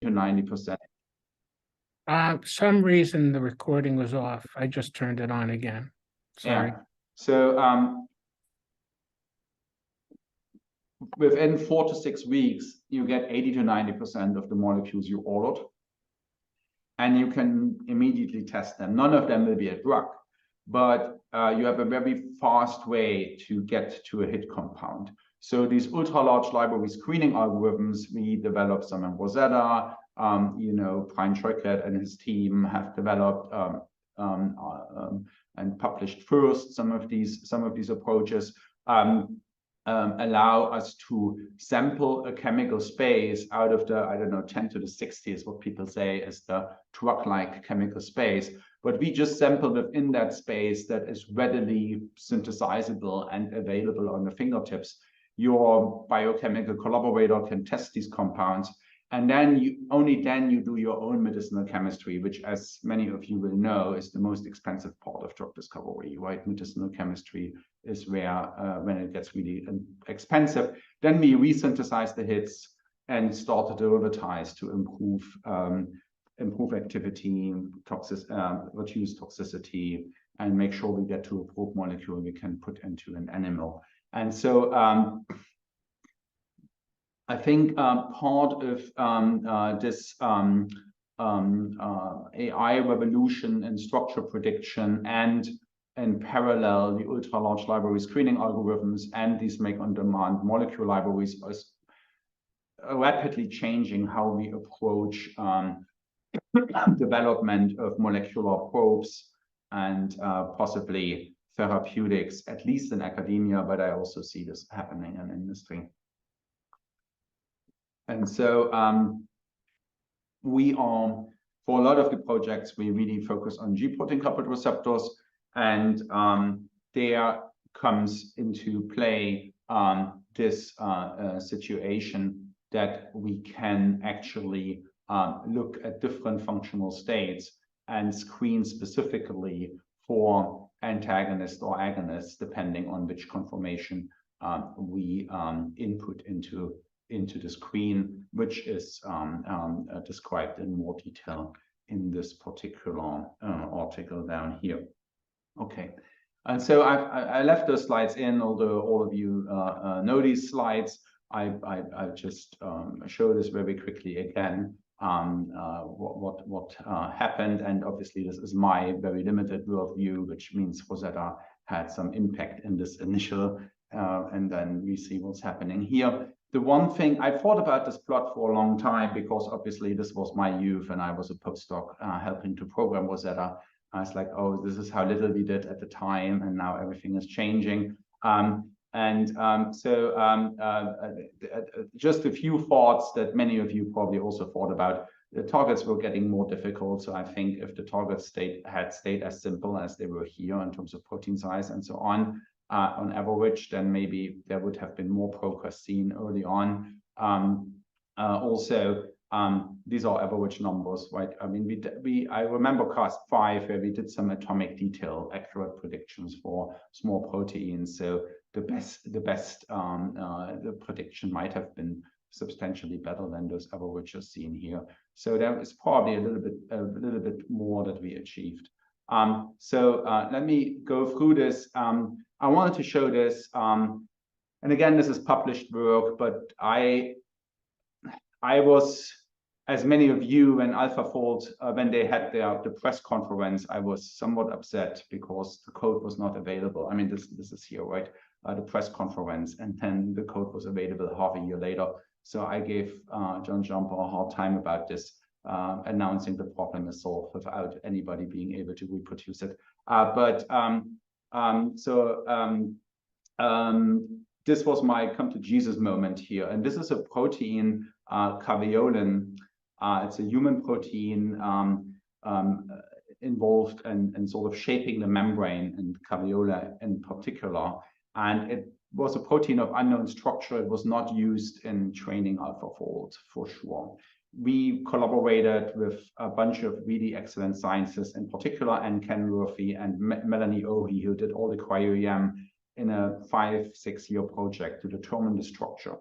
to 90%. Some reason the recording was off. I just turned it on again. Sorry. Yeah. So within 4 to 6 weeks, you get 80 to 90% of the molecules you ordered, and you can immediately test them. None of them will be a drug, but you have a very fast way to get to a hit compound. So these ultra-large library screening algorithms, we developed some in Rosetta. Brian Troikert and his team have developed and published first some of these approaches. Allow us to sample a chemical space out of the, I don't know, 10 to the 60 is what people say is the drug-like chemical space. But we just sample within that space that is readily synthesizable and available on the fingertips. Your biochemical collaborator can test these compounds, and then only then you do your own medicinal chemistry, which, as many of you will know, is the most expensive part of drug discovery, right? Medicinal chemistry is where, when it gets really expensive, then we resynthesize the hits and start to derivatize to improve activity, reduce toxicity, and make sure we get to a proof molecule we can put into an animal. And so I think part of this AI revolution in structure prediction, and in parallel, the ultra-large library screening algorithms and these make-on-demand molecule libraries is rapidly changing how we approach development of molecular probes and possibly therapeutics, at least in academia, but I also see this happening in industry. And so we are, for a lot of the projects, we really focus on G protein-coupled receptors, and there comes into play this situation that we can actually look at different functional states and screen specifically for antagonists or agonists, depending on which conformation we input into the screen, which is described in more detail in this particular article down here. Okay, and so I left those slides in, although all of you know these slides. I just show this very quickly again, what happened, and obviously this is my very limited worldview, which means Rosetta had some impact in this initial, and then we see what's happening here. The one thing I thought about this plot for a long time, because obviously this was my youth and I was a postdoc helping to program Rosetta. I was like, oh, this is how little we did at the time, and now everything is changing. Just a few thoughts that many of you probably also thought about. The targets were getting more difficult, so I think if the targets had stayed as simple as they were here in terms of protein size and so on average, then maybe there would have been more progress seen early on. These are average numbers, right? I mean, I remember CASP 5 where we did some atomic detail accurate predictions for small proteins. So the prediction might have been substantially better than those averages seen here. So there is probably a little bit more that we achieved. Let me go through this. I wanted to show this, and again, this is published work, but I was, as many of you, when AlphaFold, when they had the press conference, I was somewhat upset because the code was not available. I mean, this is here, right? The press conference, and then the code was available half a year later. So I gave John Jumper a hard time about this, announcing the problem is solved without anybody being able to reproduce it. This was my come to Jesus moment here. And this is a protein, caveolin. It's a human protein involved in sort of shaping the membrane, and caveola in particular. And it was a protein of unknown structure. It was not used in training AlphaFold, for sure. We collaborated with a bunch of really excellent scientists, in particular, and Ken Murphy and Melanie Ohi, who did all the cryo-EM in a 5-6 year project to determine the structure.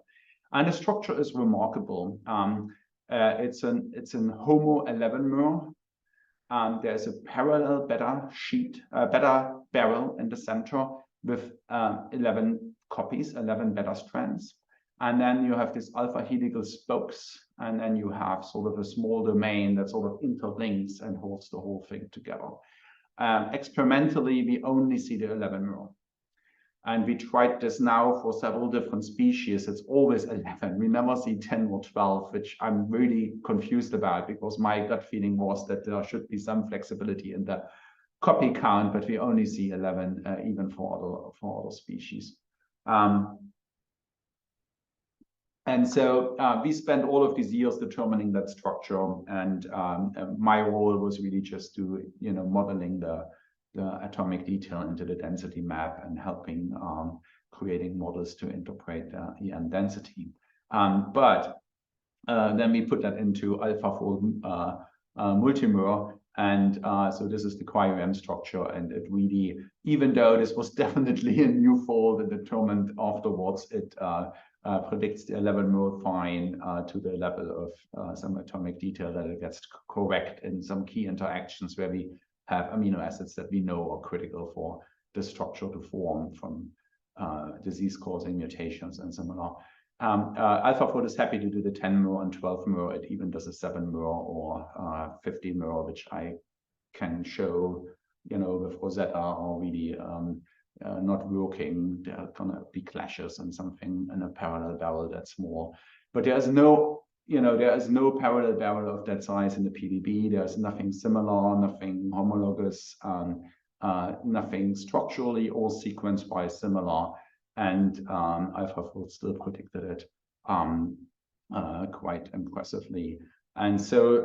And the structure is remarkable. It's an HOMO 11-mer. There's a parallel beta barrel in the center with 11 copies, 11 beta strands. And then you have this alpha helical spokes, and then you have sort of a small domain that sort of interlinks and holds the whole thing together. Experimentally, we only see the 11-mer. And we tried this now for several different species. It's always 11. We never see 10 or 12, which I'm really confused about, because my gut feeling was that there should be some flexibility in the copy count, but we only see 11 even for other species. And so we spent all of these years determining that structure, and my role was really just to, modeling the atomic detail into the density map and helping creating models to interpret the EM density. But then we put that into AlphaFold multimer, and so this is the cryo-EM structure, and it really, even though this was definitely a new fold and determined afterwards, it predicts the 11-mer fine to the level of some atomic detail that it gets correct in some key interactions where we have amino acids that we know are critical for the structure to form from disease-causing mutations and similar. AlphaFold is happy to do the 10-mer and 12-mer. It even does a 7-mer or 15-mer, which I can show, with Rosetta are really not working. There are gonna be clashes and something in a parallel barrel that's small. But there is no parallel barrel of that size in the PDB. There's nothing similar, nothing homologous, nothing structurally or sequence-wise similar. And AlphaFold still predicted it quite impressively. And so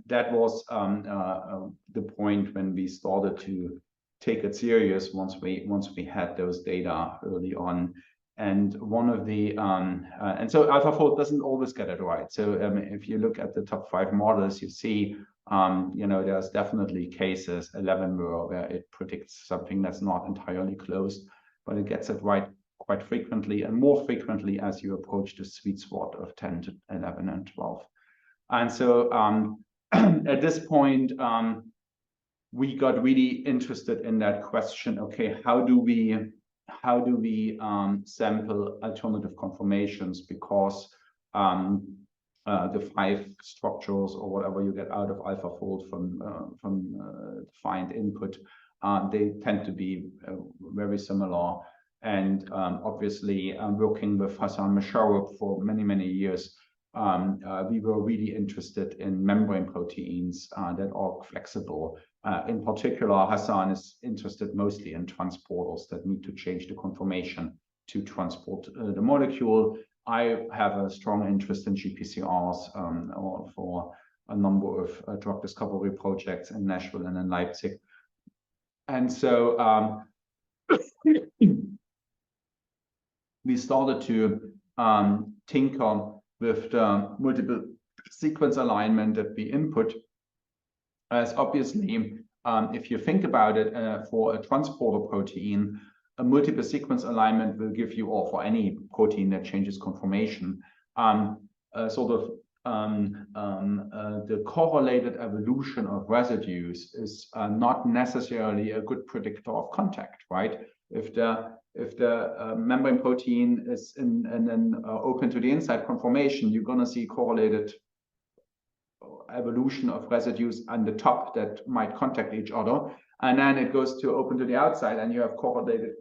that was the point when we started to take it serious once we had those data early on. And one of the and so AlphaFold doesn't always get it right. So if you look at the top 5 models, you see there's definitely cases 11-mer where it predicts something that's not entirely close, but it gets it right quite frequently, and more frequently as you approach the sweet spot of 10 to 11 and 12. And so at this point, we got really interested in that question. Okay, how do we sample alternative conformations, because the 5 structures or whatever you get out of AlphaFold from defined input, they tend to be very similar. And obviously, working with Hassan Masharoub for many years, we were really interested in membrane proteins that are flexible. In particular, Hassan is interested mostly in transporters that need to change the conformation to transport the molecule. I have a strong interest in GPCRs for a number of drug discovery projects in Nashville and in Leipzig. And so we started to tinker with the multiple sequence alignment that we input. As obviously, if you think about it, for a transporter protein, a multiple sequence alignment will give you, or for any protein that changes conformation, the correlated evolution of residues is not necessarily a good predictor of contact, right? If the membrane protein is in an open to the inside conformation, you're going to see correlated evolution of residues on the top that might contact each other, and then it goes to open to the outside, and you have correlated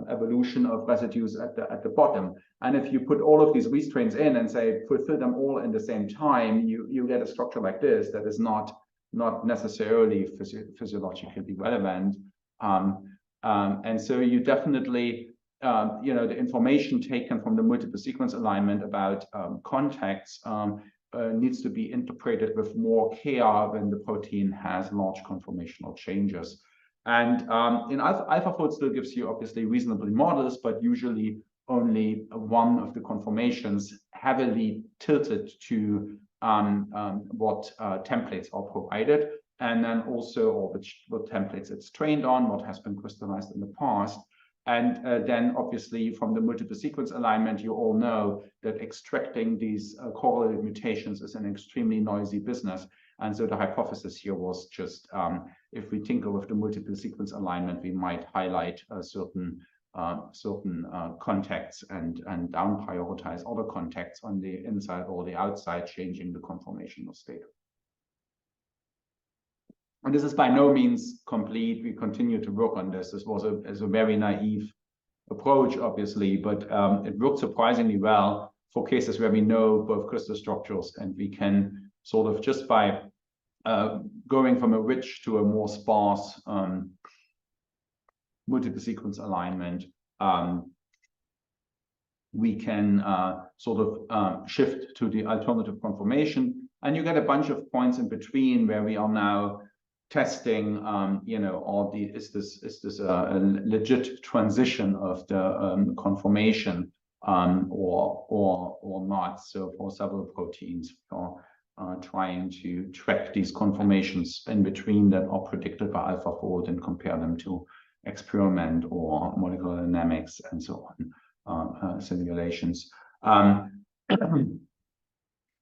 evolution of residues at the bottom. And if you put all of these restraints in and say fulfill them all in the same time, you get a structure like this that is not necessarily physiologically relevant. And so you definitely, the information taken from the multiple sequence alignment about contacts needs to be interpreted with more care when the protein has large conformational changes. And in AlphaFold still gives you obviously reasonable models, but usually only one of the conformations heavily tilted to what templates are provided, and then also what templates it's trained on, what has been crystallized in the past. And then obviously from the multiple sequence alignment, you all know that extracting these correlated mutations is an extremely noisy business. And so the hypothesis here was just, if we tinker with the multiple sequence alignment, we might highlight certain contacts and down prioritize other contacts on the inside or the outside, changing the conformational state. And this is by no means complete. We continue to work on this. This was a very naive approach, obviously, but it worked surprisingly well for cases where we know both crystal structures, and we can sort of just by going from a rich to a more sparse multiple sequence alignment, we can sort of shift to the alternative conformation, and you get a bunch of points in between where we are now testing, you know, is this a legit transition of the conformation or not? So for several proteins, for trying to track these conformations in between that are predicted by AlphaFold and compare them to experiment or molecular dynamics and so on, simulations.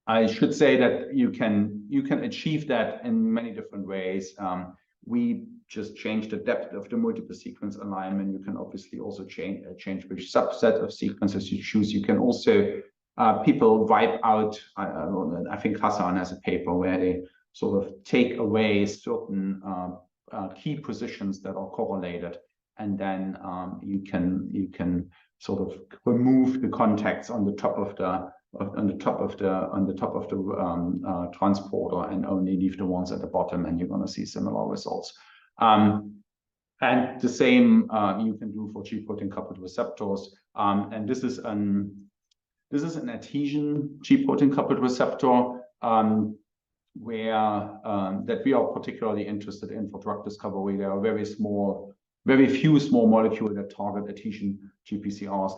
I should say that you can achieve that in many different ways. We just changed the depth of the multiple sequence alignment. You can obviously also change which subset of sequences you choose. You can also people wipe out. I think Hassan has a paper where they sort of take away certain key positions that are correlated, and then you can sort of remove the contacts on the top of the transporter and only leave the ones at the bottom, and you're going to see similar results. And the same you can do for G protein coupled receptors. And this is an adhesion G protein coupled receptor where that we are particularly interested in for drug discovery. There are very few small molecules that target adhesion GPCRs.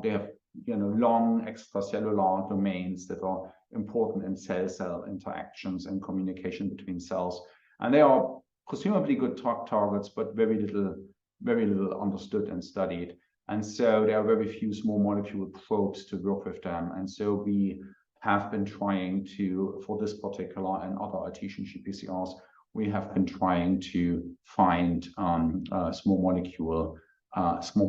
They have long extracellular domains that are important in cell-cell interactions and communication between cells, and they are presumably good targets, but very little understood and studied. And so there are very few small molecule probes to work with them. And so we have been trying to, for this particular and other adhesion GPCRs, we have been trying to find small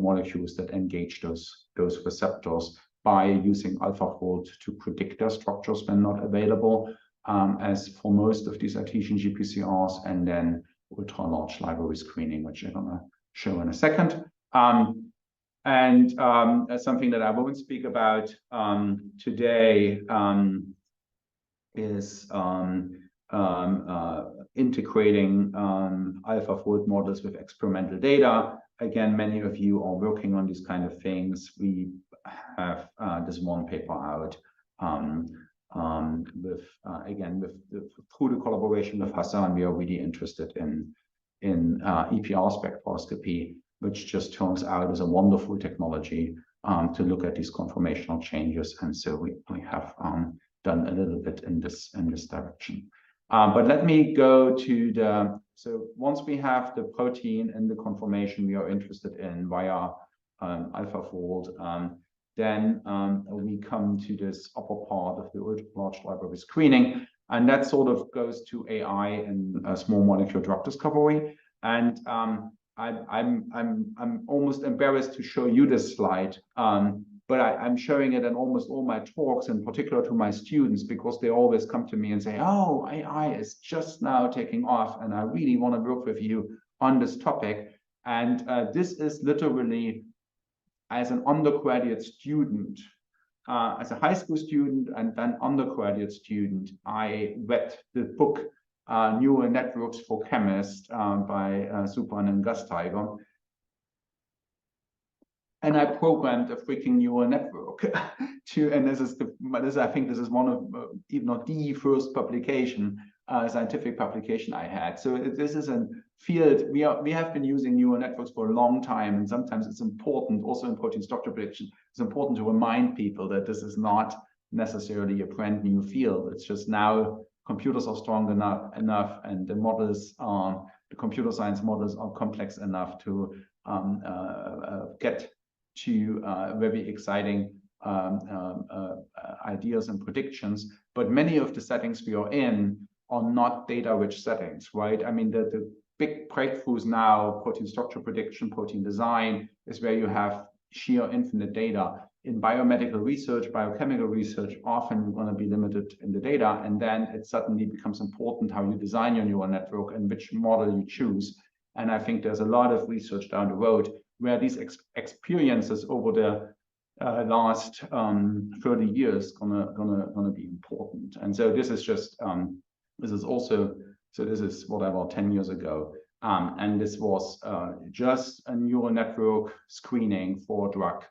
molecules that engage those receptors by using AlphaFold to predict their structures when not available, as for most of these adhesion GPCRs, and then ultra-large library screening, which I'm going to show in a second. And something that I won't speak about today is integrating AlphaFold models with experimental data. Again, many of you are working on these kind of things. We have this one paper out through the collaboration with Hassan. We are really interested in EPR spectroscopy, which just turns out is a wonderful technology to look at these conformational changes. And so we have done a little bit in this direction. But let me go to so once we have the protein and the conformation we are interested in via AlphaFold, then we come to this upper part of the ultra-large library screening, and that sort of goes to AI and small molecule drug discovery. And I'm almost embarrassed to show you this slide, but I'm showing it in almost all my talks, in particular to my students, because they always come to me and say, oh, AI is just now taking off, and I really want to work with you on this topic. And this is literally, as an undergraduate student, as a high school student and then undergraduate student, I read the book Neural Networks for Chemists by Supan and Gasteiger. And I programmed a freaking neural network and I think this is one of, if not the first publication, scientific publication I had. So this is a field we have been using neural networks for a long time, and sometimes it's important, also in protein structure prediction, it's important to remind people that this is not necessarily a brand new field. It's just now computers are strong enough and the models are the computer science models are complex enough to get to very exciting ideas and predictions. But many of the settings we are in are not data-rich settings, right? I mean, the big breakthroughs now, protein structure prediction, protein design, is where you have sheer infinite data. In biomedical research, biochemical research, often you're going to be limited in the data, and then it suddenly becomes important how you design your neural network and which model you choose. And I think there's a lot of research down the road where these experiences over the last 30 years gonna be important. And so this is just this is also, so this is whatever 10 years ago, and this was just a neural network screening for a drug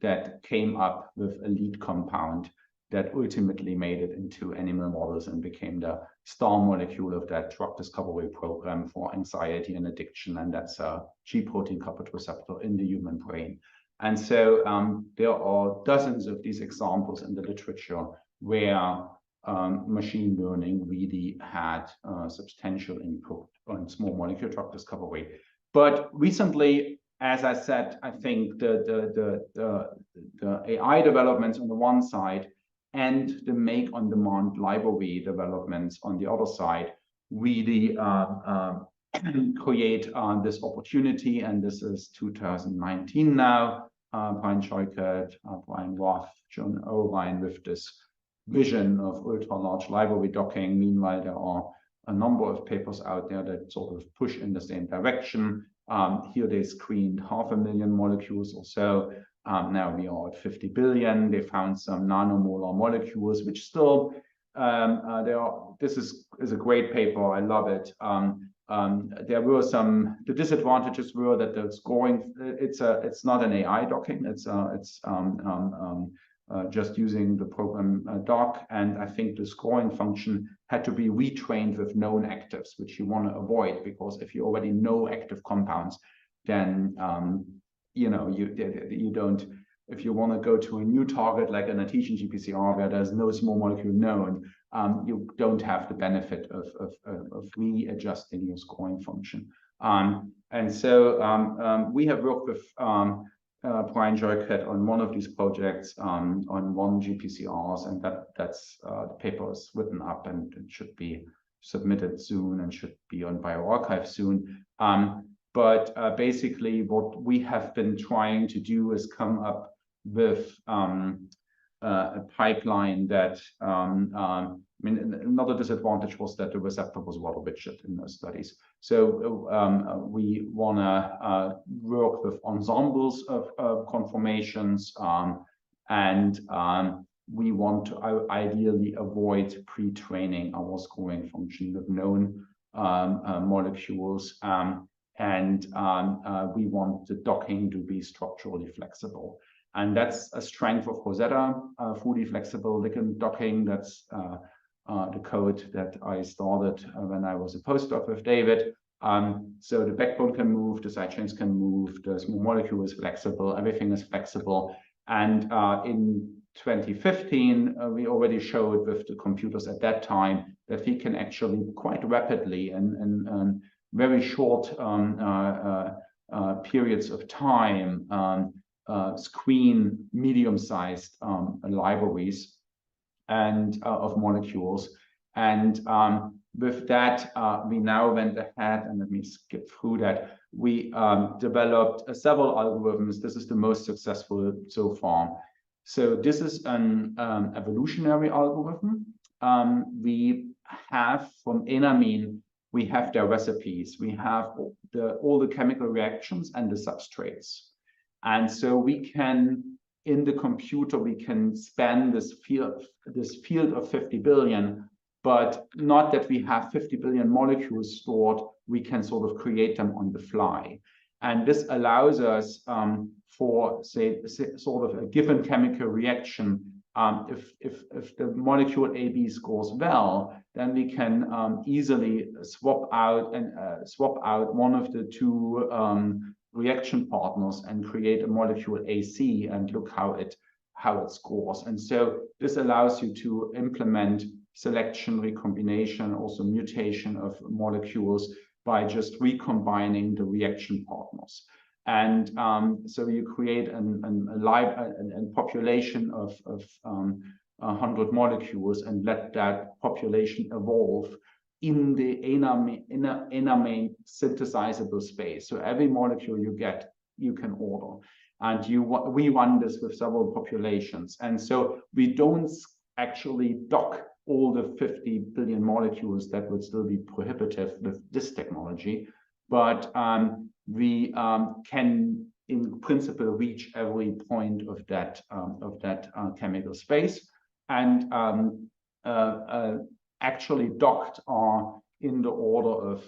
that came up with a lead compound that ultimately made it into animal models and became the star molecule of that drug discovery program for anxiety and addiction, and that's a G protein-coupled receptor in the human brain. And so there are dozens of these examples in the literature where machine learning really had substantial input on small molecule drug discovery. But recently, as I said, I think the AI developments on the one side and the make-on-demand library developments on the other side really create this opportunity. And this is 2019 now. Brian Choykett, Brian Roth, John Irvine with this vision of ultra-large library docking. Meanwhile, there are a number of papers out there that sort of push in the same direction. Here they screened 500,000 molecules or so. Now we are at 50 billion. They found some nanomolar molecules, which still, this is a great paper. I love it. There were some, the disadvantages were that the scoring, it's not an AI docking, it's just using the program doc. And I think the scoring function had to be retrained with known actives, which you want to avoid, because if you already know active compounds, then you know, you don't, if you want to go to a new target like an adhesion GPCR where there's no small molecule known, you don't have the benefit of readjusting your scoring function. And so we have worked with Brian Choykett on one of these projects on one GPCRs, and that's the paper is written up and it should be submitted soon and should be on bioRxiv soon. But basically what we have been trying to do is come up with a pipeline that, I mean, another disadvantage was that the receptor was rather rigid in those studies. So we want to work with ensembles of conformations, and we want to ideally avoid pre-training our scoring function with known molecules. And we want the docking to be structurally flexible. And that's a strength of Rosetta, fully flexible ligand docking. That's the code that I started when I was a postdoc with David. So the backbone can move, the side chains can move, the small molecule is flexible, everything is flexible. And in 2015, we already showed with the computers at that time that we can actually quite rapidly and very short periods of time screen medium-sized libraries and of molecules. And with that, we now went ahead, and let me skip through that. We developed several algorithms. This is the most successful so far. So this is an evolutionary algorithm. We have from enamine, we have their recipes. We have all the chemical reactions and the substrates. And so we can, in the computer, we can span this field of 50 billion, but not that we have 50 billion molecules stored. We can sort of create them on the fly. And this allows us for, say, sort of a given chemical reaction. If the molecule AB scores well, then we can easily swap out one of the two reaction partners and create a molecule AC and look how it scores. And so this allows you to implement selection, recombination, also mutation of molecules by just recombining the reaction partners. And so you create a population of 100 molecules and let that population evolve in the enamine synthesizable space. So every molecule you get, you can order. And we run this with several populations. And so we don't actually dock all the 50 billion molecules that would still be prohibitive with this technology. But we can, in principle, reach every point of that chemical space. And actually docked are in the order of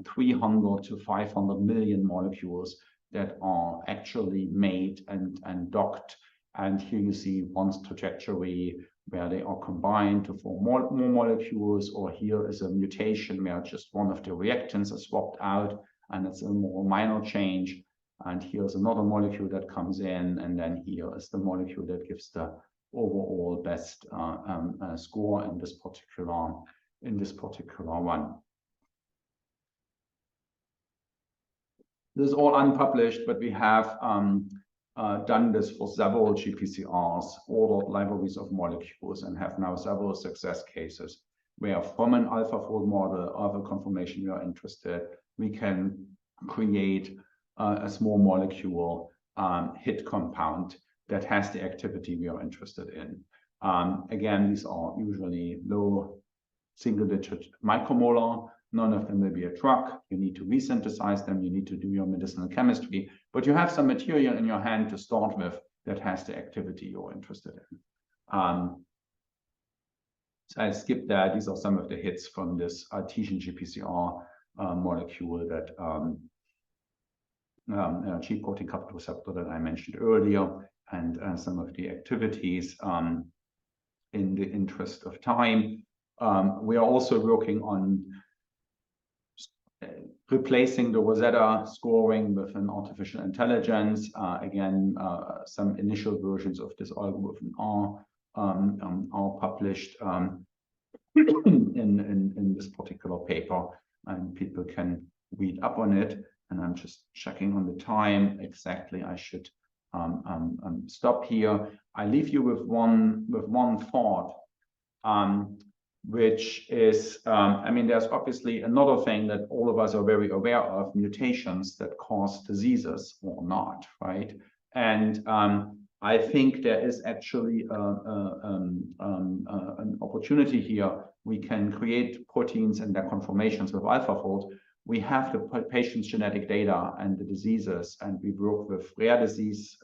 300 to 500 million molecules that are actually made and docked. And here you see one trajectory where they are combined to form more molecules, or here is a mutation where just one of the reactants is swapped out, and it's a more minor change. And here's another molecule that comes in, and then here is the molecule that gives the overall best score in this particular one. This is all unpublished, but we have done this for several GPCRs, ordered libraries of molecules, and have now several success cases where from an AlphaFold model of a conformation we are interested, we can create a small molecule hit compound that has the activity we are interested in. Again, these are usually low single-digit micromolar. None of them will be a drug. You need to resynthesize them. You need to do your medicinal chemistry, but you have some material in your hand to start with that has the activity you're interested in. So I skipped that. These are some of the hits from this artesian GPCR molecule, that G protein coupled receptor that I mentioned earlier, and some of the activities in the interest of time. We are also working on replacing the Rosetta scoring with an artificial intelligence. Again, some initial versions of this algorithm are published in this particular paper, and people can read up on it. And I'm just checking on the time exactly. I should stop here. I leave you with one thought, which is, I mean, there's obviously another thing that all of us are very aware of: mutations that cause diseases or not, right? And I think there is actually an opportunity here. We can create proteins and their conformations with AlphaFold. We have the patient's genetic data and the diseases, and we work with rare disease,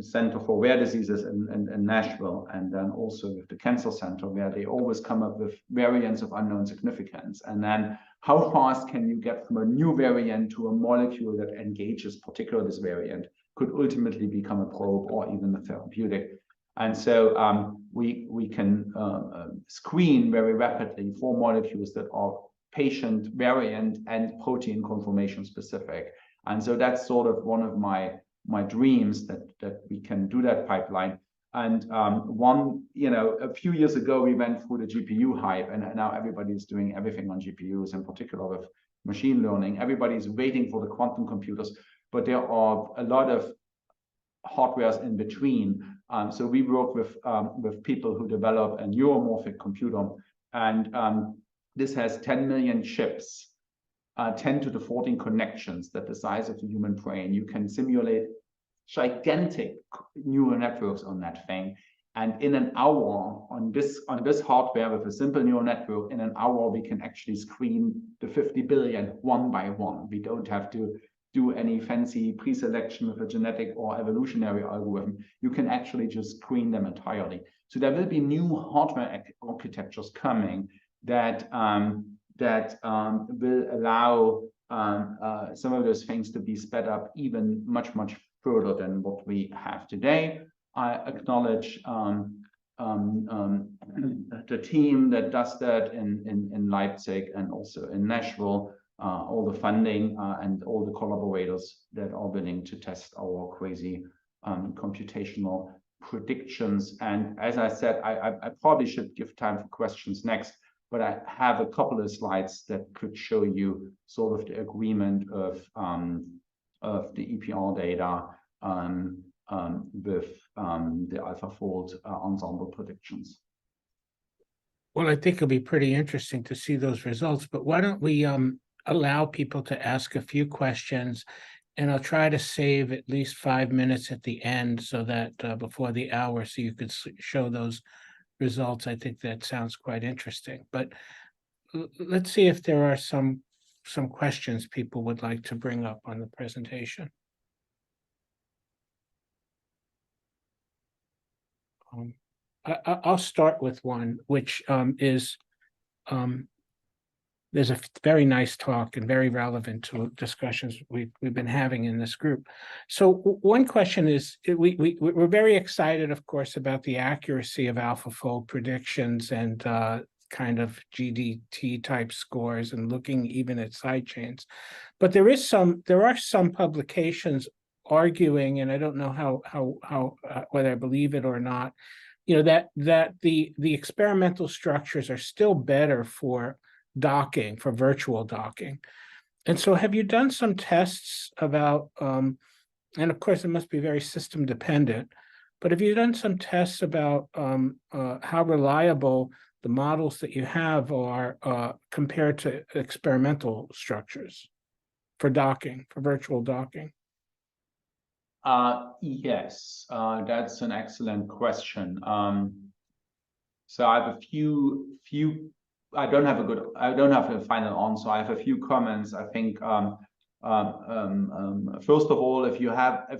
Center for Rare Diseases in Nashville, and then also with the Cancer Center, where they always come up with variants of unknown significance. And then how fast can you get from a new variant to a molecule that engages particularly this variant, could ultimately become a probe or even a therapeutic. And so we can screen very rapidly for molecules that are patient, variant, and protein conformation specific. And so that's sort of one of my dreams, that we can do that pipeline. And a few years ago, we went through the GPU hype, and now everybody is doing everything on GPUs, in particular with machine learning. Everybody's waiting for the quantum computers, but there are a lot of hardwares in between. So we work with people who develop a neuromorphic computer, and this has 10 million chips, 10 to the 14 connections, that the size of the human brain. You can simulate gigantic neural networks on that thing, and in an hour on this hardware with a simple neural network, in an hour we can actually screen the 50 billion one by one. We don't have to do any fancy pre-selection with a genetic or evolutionary algorithm. You can actually just screen them entirely. So there will be new hardware architectures coming that will allow some of those things to be sped up even much further than what we have today. I acknowledge the team that does that in Leipzig and also in Nashville, all the funding and all the collaborators that are willing to test our crazy computational predictions. And as I said, I probably should give time for questions next. but I have a couple of slides that could show you sort of the agreement of the EPR data with the AlphaFold ensemble predictions. Well, I think it'll be pretty interesting to see those results, but why don't we allow people to ask a few questions, and I'll try to save at least 5 minutes at the end so that before the hour, so you could show those results. I think that sounds quite interesting, but let's see if there are some questions people would like to bring up on the presentation. I'll start with one, which is there's a very nice talk and very relevant to discussions we've been having in this group. So one question is, we're very excited, of course, about the accuracy of AlphaFold predictions and kind of GDT type scores and looking even at side chains. But there are some publications arguing, and I don't know how whether I believe it or not, that the experimental structures are still better for docking, for virtual docking. And so have you done some tests about, and of course it must be very system dependent, but have you done some tests about how reliable the models that you have are compared to experimental structures for docking, for virtual docking? Yes, that's an excellent question. So I have a few. I don't have a final answer. I have a few comments. I think first of all, if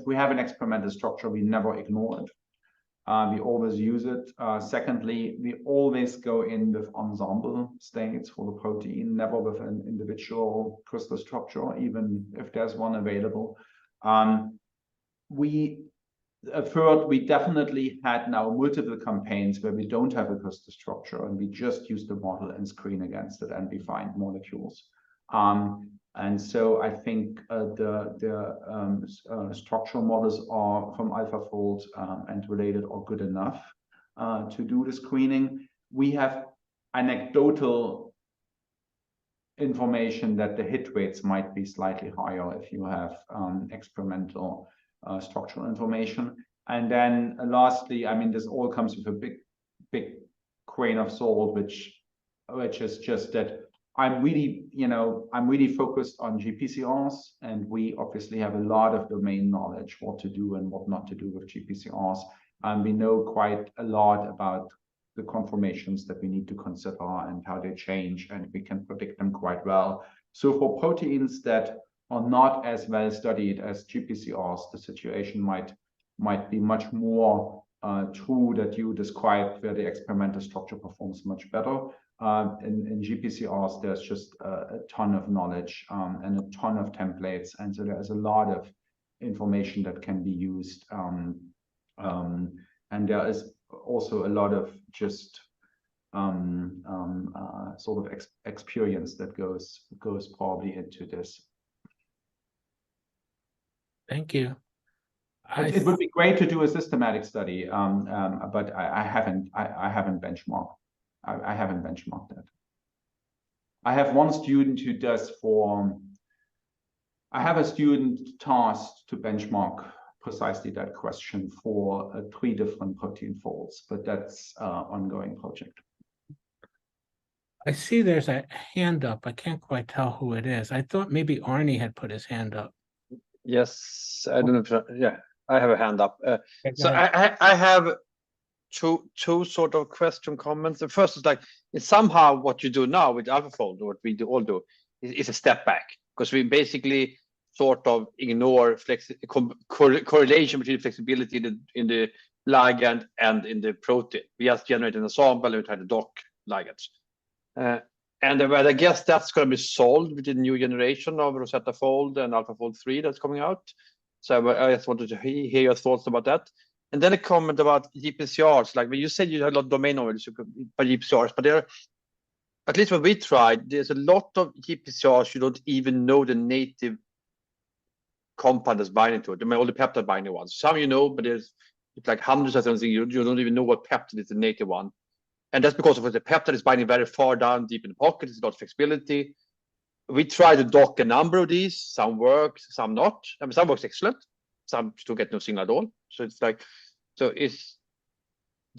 we have an experimental structure, we never ignore it. We always use it. Secondly, we always go in with ensemble states for the protein, never with an individual crystal structure, even if there's one available. Third, we definitely had now multiple campaigns where we don't have a crystal structure and we just use the model and screen against it and we find molecules. And so I think the structural models are from AlphaFold and related are good enough to do the screening. We have anecdotal information that the hit rates might be slightly higher if you have experimental structural information. And then lastly, I mean, this all comes with a big grain of salt, which is just that I'm really focused on GPCRs, and we obviously have a lot of domain knowledge what to do and what not to do with GPCRs. And we know quite a lot about the conformations that we need to consider and how they change, and we can predict them quite well. So for proteins that are not as well studied as GPCRs, the situation might be much more true that you described, where the experimental structure performs much better. In GPCRs, there's just a ton of knowledge and a ton of templates, and so there's a lot of information that can be used. And there is also a lot of just sort of experience that goes probably into this. Thank you. It would be great to do a systematic study, but I haven't benchmarked. I haven't benchmarked that. I have one student who does I have a student tasked to benchmark precisely that question for 3 different protein folds, but that's an ongoing project. I see there's a hand up. I can't quite tell who it is. I thought maybe Arnie had put his hand up. Yes, I don't know. Yeah, I have a hand up. Okay, So I have two sort of question comments. The first is like, it's somehow what you do now with AlphaFold, what we all do, is a step back, because we basically sort of ignore correlation between flexibility in the ligand and in the protein. We just generate an ensemble and we try to dock ligands. And I guess that's going to be solved with the new generation of Rosetta Fold and AlphaFold 3 that's coming out. So I just wanted to hear your thoughts about that. And then a comment about GPCRs. Like when you said you had a lot of domain knowledge by GPCRs, but there, at least when we tried, there's a lot of GPCRs you don't even know the native compound that's binding to it. I mean, all the peptide binding ones. Some you know, but it's like hundreds of things you don't even know what peptide is the native one. And that's because of the peptide is binding very far down deep in the pocket. It's a lot of flexibility. We try to dock a number of these. Some work, some not. I mean, some works excellent. Some still get no signal at all. So it's like, do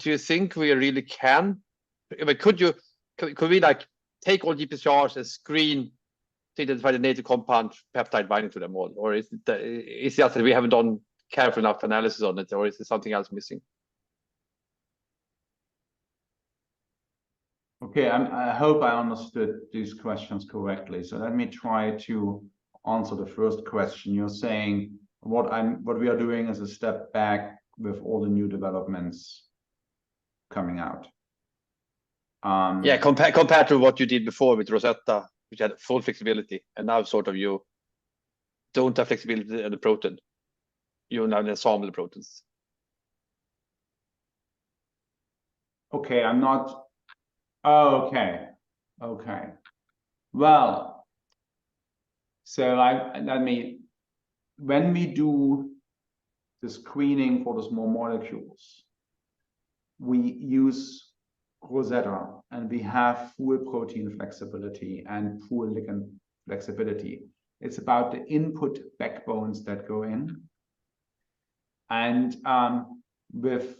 you think we really can? I mean, could we like take all GPCRs and screen to identify the native compound peptide binding to them all? Or is it just that we haven't done careful enough analysis on it, or is there something else missing? Okay, I hope I understood these questions correctly. So let me try to answer the first question. You're saying what we are doing is a step back with all the new developments coming out. Yeah, compared to what you did before with Rosetta, which had full flexibility, and now sort of you don't have flexibility in the protein. You now ensemble the proteins. Okay, I'm not. Oh, okay. Okay. Well, so when we do the screening for the small molecules, we use Rosetta, and we have full protein flexibility and full ligand flexibility. It's about the input backbones that go in. And with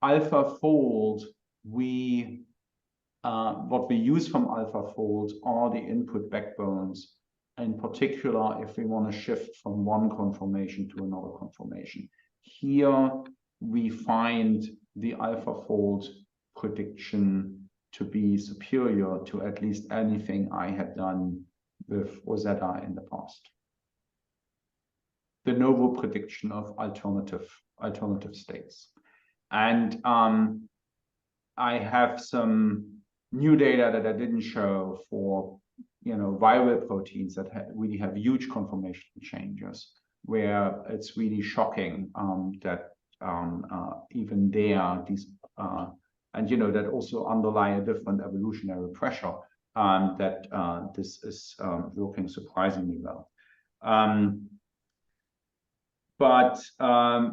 AlphaFold, what we use from AlphaFold are the input backbones, in particular if we want to shift from one conformation to another conformation. Here we find the AlphaFold prediction to be superior to at least anything I had done with Rosetta in the past. The novel prediction of alternative states. And I have some new data that I didn't show for viral proteins that really have huge conformational changes, where it's really shocking that even there these and that also underlie a different evolutionary pressure that this is working surprisingly well. But I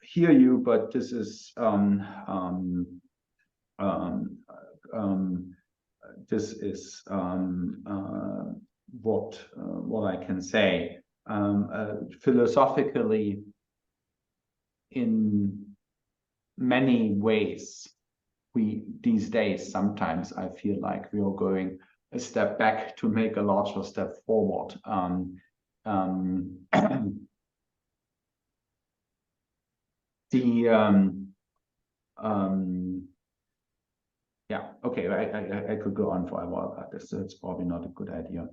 hear you, but this is what I can say. Philosophically, in many ways, these days sometimes I feel like we are going a step back to make a larger step forward. Yeah, okay, I could go on for a while about this. So it's probably not a good idea.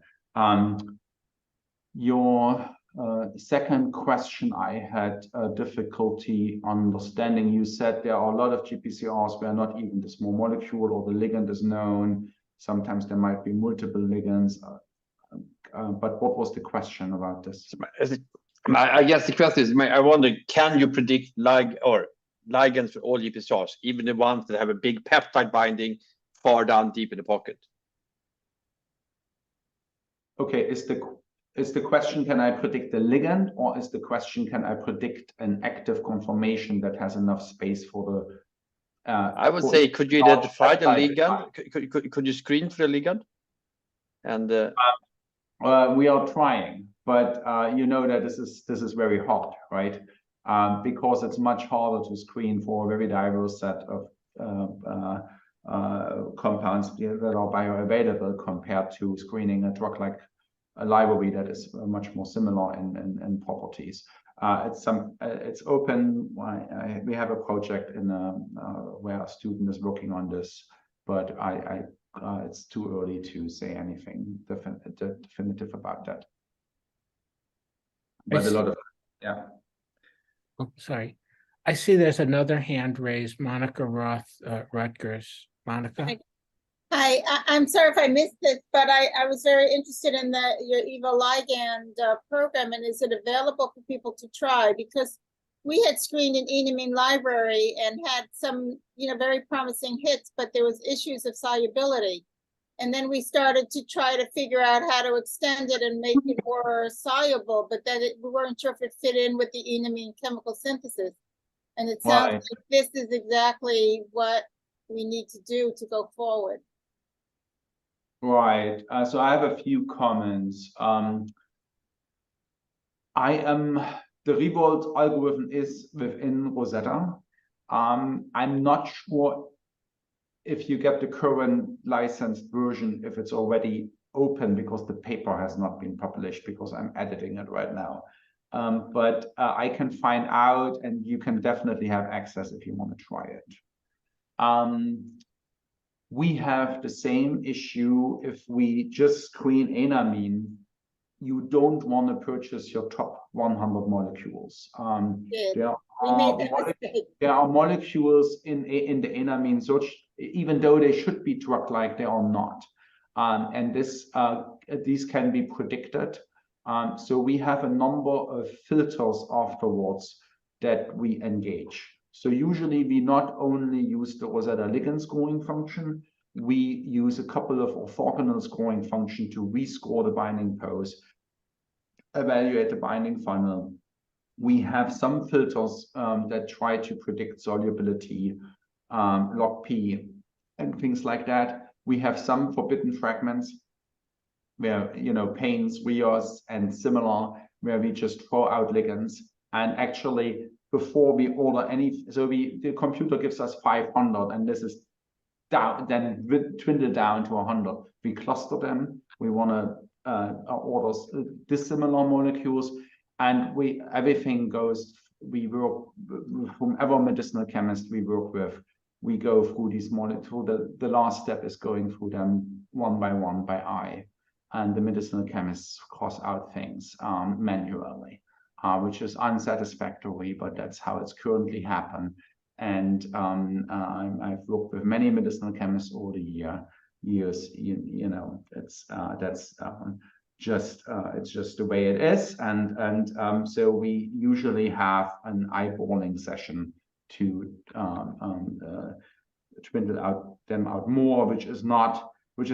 Your second question, I had difficulty understanding. You said there are a lot of GPCRs where not even the small molecule or the ligand is known. Sometimes there might be multiple ligands. But what was the question about this? I guess the question is, I wonder, can you predict ligands for all GPCRs, even the ones that have a big peptide binding far down deep in the pocket? Okay, is the question, can I predict the ligand, or is the question, can I predict an active conformation that has enough space for the I would say, could you identify the ligand? Could you screen for the ligand? And we are trying, but that this is very hard, right? Because it's much harder to screen for a very diverse set of compounds that are bioavailable compared to screening a drug like a library that is much more similar in properties. It's open. We have a project where a student is working on this, but it's too early to say anything definitive about that. But a lot of Oh, sorry. I see there's another hand raised, Monica Roth, Rutgers. Monica? Hi, I'm sorry if I missed it, but I was very interested in your EVO ligand program, and is it available for people to try? Because we had screened an enamine library and had some, very promising hits, but there was issues of solubility. And then we started to try to figure out how to extend it and make it more soluble, but then we weren't sure if it fit in with the enamine chemical synthesis. And it sounds Right. like this is exactly what we need to do to go forward. Right. So I have a few comments. The Revolt algorithm is within Rosetta. I'm not sure if you get the current licensed version, if it's already open, because the paper has not been published, because I'm editing it right now. But I can find out, and you can definitely have access if you want to try it. We have the same issue if we just screen enamine. You don't want to purchase your top 100 molecules. There We made that mistake. there are molecules in the enamine search, even though they should be drug-like, they are not. And these can be predicted. So we have a number of filters afterwards that we engage. So usually we not only use the Rosetta ligand scoring function, we use a couple of orthogonal scoring function to rescore the binding pose, evaluate the binding funnel. We have some filters that try to predict solubility, log P, and things like that. We have some forbidden fragments where, pains, RIOS, and similar, where we just throw out ligands. And actually, before we order any, the computer gives us 500, and this is down, then dwindle down to 100. We cluster them. We want to order dissimilar molecules, and everything goes. We work with whomever medicinal chemist we work with. We go through these molecules. The last step is going through them one by one by eye, and the medicinal chemists cross out things manually, which is unsatisfactory, but that's how it's currently happened. And I've worked with many medicinal chemists over the years. It's just the way it is. And so we usually have an eyeballing session to dwindle them out more, which is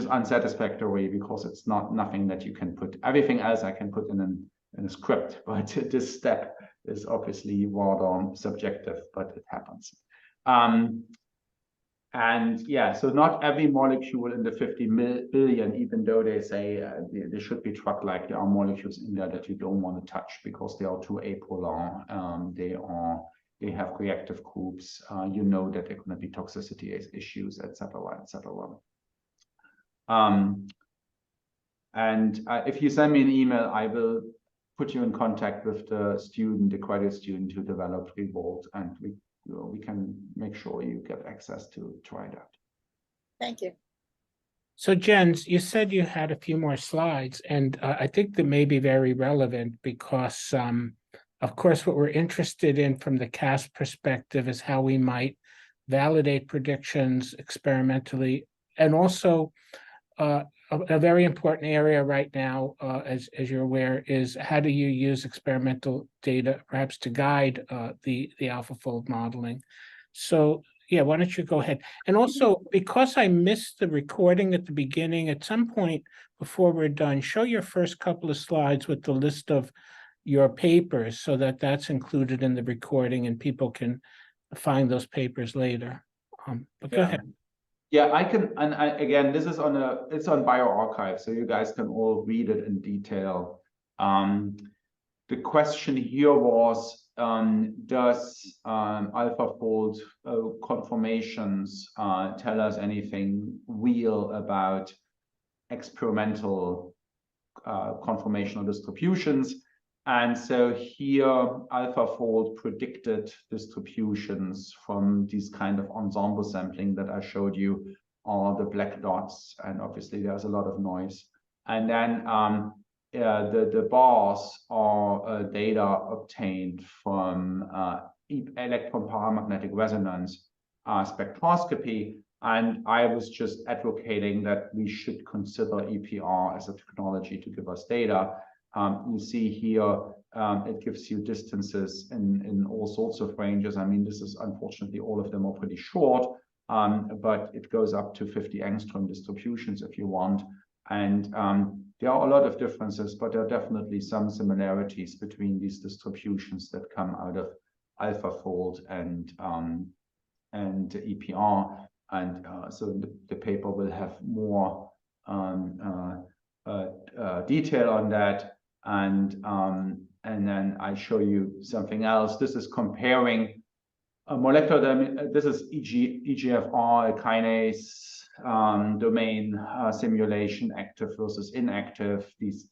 unsatisfactory, because it's nothing that you can put. Everything else I can put in a script, but this step is obviously rather subjective, but it happens. And yeah, so not every molecule in the 50 billion, even though they say they should be drug-like, there are molecules in there that you don't want to touch because they are too apolar. They have reactive groups. You know that there are going to be toxicity issues, etc., etc. And if you send me an email, I will put you in contact with the graduate student who developed Revolt, and we can make sure you get access to try that. Thank you. So Jens, you said you had a few more slides, and I think that may be very relevant because, of course, what we're interested in from the CASP perspective is how we might validate predictions experimentally, and also a very important area right now, as you're aware, is how do you use experimental data perhaps to guide the AlphaFold modeling. So yeah, why don't you go ahead? And also, because I missed the recording at the beginning, at some point before we're done, show your first couple of slides with the list of your papers so that that's included in the recording and people can find those papers later. But go ahead. Yeah, I can, and again, this is it's on bioRxiv, so you guys can all read it in detail. The question here was, does AlphaFold conformations tell us anything real about experimental conformational distributions? And so here, AlphaFold predicted distributions from these kind of ensemble sampling that I showed you, are the black dots, and obviously there's a lot of noise. And then the bars are data obtained from electron paramagnetic resonance spectroscopy. And I was just advocating that we should consider EPR as a technology to give us data. You see here, it gives you distances in all sorts of ranges. I mean, this is unfortunately, all of them are pretty short, but it goes up to 50 angstrom distributions if you want. And there are a lot of differences, but there are definitely some similarities between these distributions that come out of AlphaFold and EPR, and so the paper will have more detail on that, and then I show you something else. This is comparing a molecular. This is EGFR, a kinase domain simulation, active versus inactive. These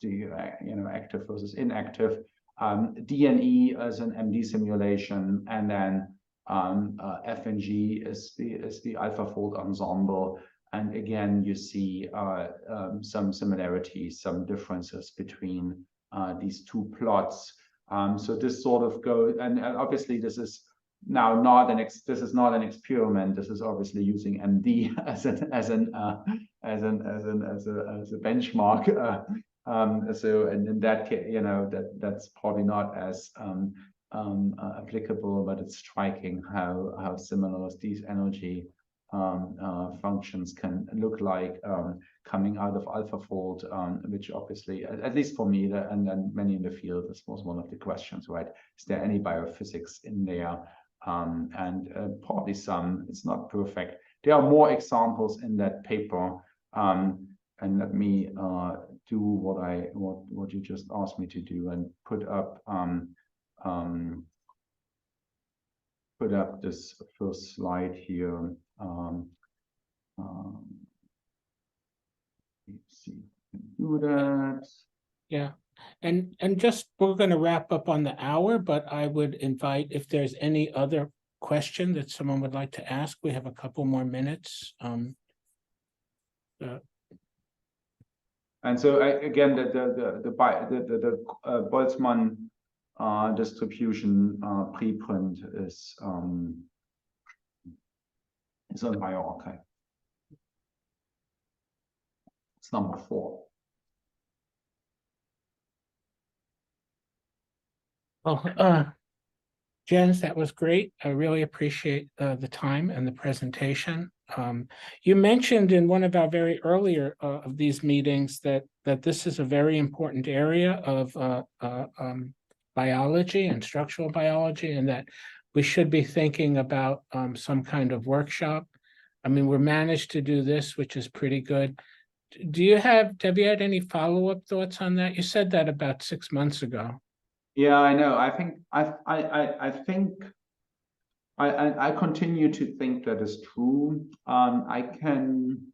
active versus inactive. DNE as an MD simulation, and then FNG is the AlphaFold ensemble. And again, you see some similarities, some differences between these two plots. So this sort of goes, and obviously this is now not an experiment. This is obviously using MD as a benchmark. So, and in that case, that's probably not as applicable, but it's striking how similar these energy functions can look like coming out of AlphaFold, which obviously, at least for me, and then many in the field, this was one of the questions, right? Is there any biophysics in there? And probably some. It's not perfect. There are more examples in that paper. And let me do what you just asked me to do, and put up this first slide here. Let's see, do that. Yeah, and just, we're going to wrap up on the hour, but I would invite, if there's any other question that someone would like to ask, we have a couple more minutes. And so again, the Boltzmann distribution preprint is on bioRxiv. It's number 4. Well, Jens, that was great. I really appreciate the time and the presentation. You mentioned in one of our very earlier of these meetings that this is a very important area of biology and structural biology, and that we should be thinking about some kind of workshop. I mean, we managed to do this, which is pretty good. Have you had any follow-up thoughts on that? You said that about 6 months ago. Yeah, I know. I continue to think that is true. I can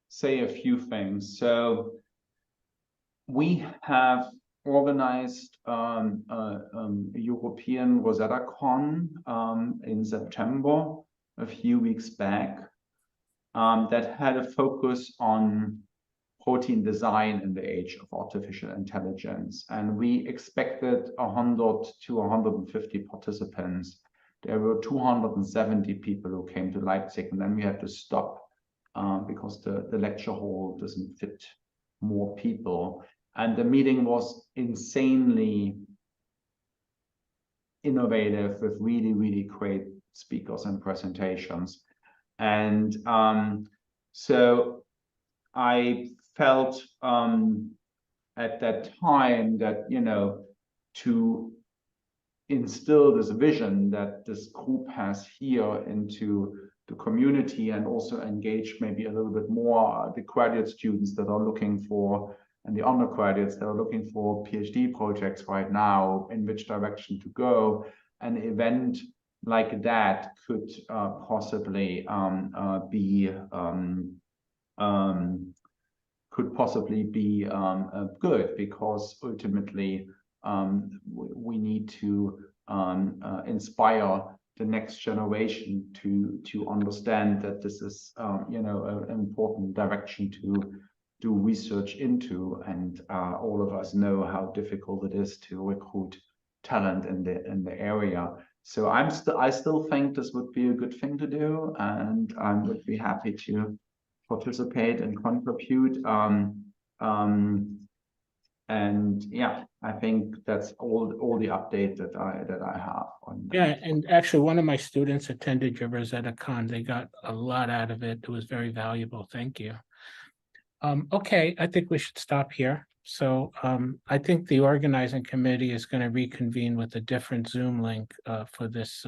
say a few things. So we have organized a European RosettaCon in September, a few weeks back, that had a focus on protein design in the age of artificial intelligence. And we expected 100 to 150 participants. There were 270 people who came to Leipzig, and then we had to stop because the lecture hall doesn't fit more people. And the meeting was insanely innovative with really, really great speakers and presentations. And so I felt at that time that, to instill this vision that this group has here into the community, and also engage maybe a little bit more the graduate students that are looking for, and the undergraduates that are looking for PhD projects right now, in which direction to go. An event like that could possibly be good, because ultimately we need to inspire the next generation to understand that this is an important direction to do research into, and all of us know how difficult it is to recruit talent in the area. So I still think this would be a good thing to do, and I would be happy to participate and contribute. And yeah, I think that's all the update that I have on that. Yeah, and actually one of my students attended your RosettaCon. They got a lot out of it. It was very valuable. Thank you. Okay, I think we should stop here. So I think the organizing committee is going to reconvene with a different Zoom link for this,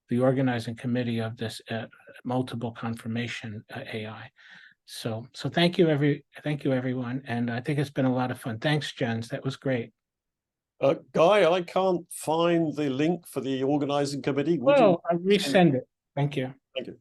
the organizing committee of this multiple confirmation AI. So thank you everyone, and I think it's been a lot of fun. Thanks, Jens. That was great. Guy, I can't find the link for the organizing committee. Would you? I'll resend it. Thank you. Thank you.